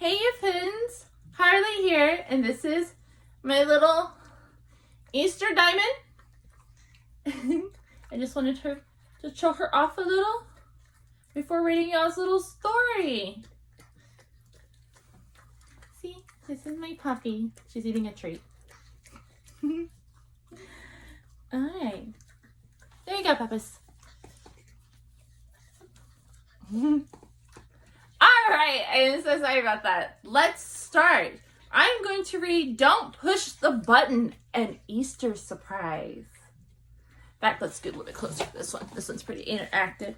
Hey you Puddins, Harley here, and this is my little Easter diamond. I just wanted her to show her off a little before reading y'all's little story. See, this is my puppy. She's eating a treat. Alright, there you go, Papas. Alright, I'm so sorry about that. Let's start. I'm going to read Don't Push the Button, an Easter Surprise. In fact, let's get a little bit closer to this one. This one's pretty interactive.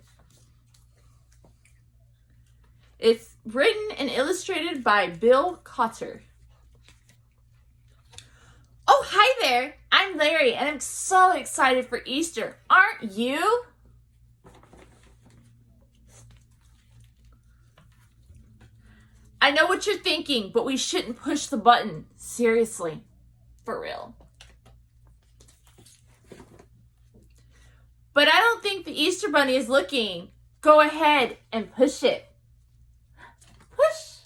It's written and illustrated by Bill Cotter. Oh, hi there. I'm Larry, and I'm so excited for Easter. Aren't you? I know what you're thinking, but we shouldn't push the button. Seriously. For real. But I don't think the Easter Bunny is looking. Go ahead and push it. Push.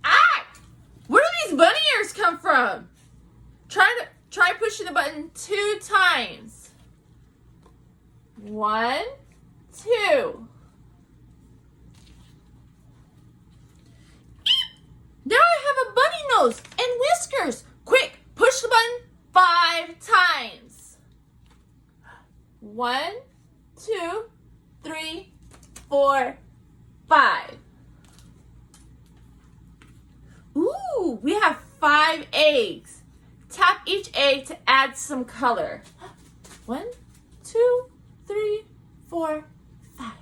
Ah! Where do these bunny ears come from? Try pushing the button 2 times. 1, 2. Now I have a bunny nose and whiskers. Quick, push the button 5 times. 1, 2, 3, 4, 5. Ooh, we have 5 eggs. Tap each egg to add some color. 1, 2, 3, 4, 5.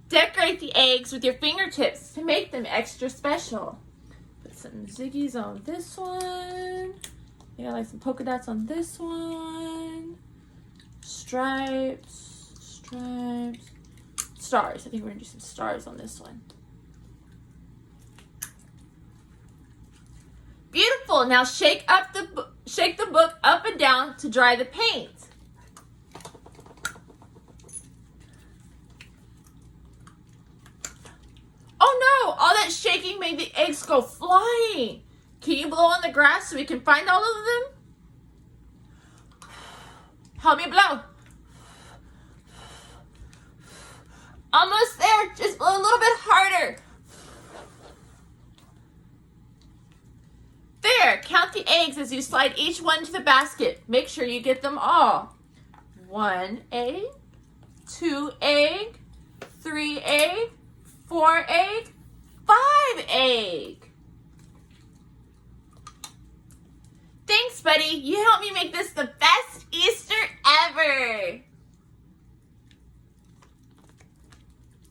Decorate the eggs with your fingertips to make them extra special. Put some ziggies on this one. You got like some polka dots on this one. Stripes, stripes, stars. I think we're gonna do some stars on this one. Beautiful. Now shake the book up and down to dry the paint. Oh no! All that shaking made the eggs go flying. Can you blow on the grass so we can find all of them? Help me blow. Almost there. Just blow a little bit harder. There. Count the eggs as you slide each one to the basket. Make sure you get them all. 1 egg, 2 egg, 3 egg, 4 egg, 5 egg. Thanks, buddy. You helped me make this the best Easter ever.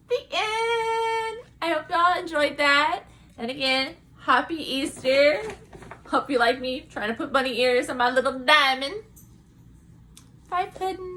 The end. I hope y'all enjoyed that. And again, happy Easter. Hope you like me trying to put bunny ears on my little diamond. Bye, Puddin'.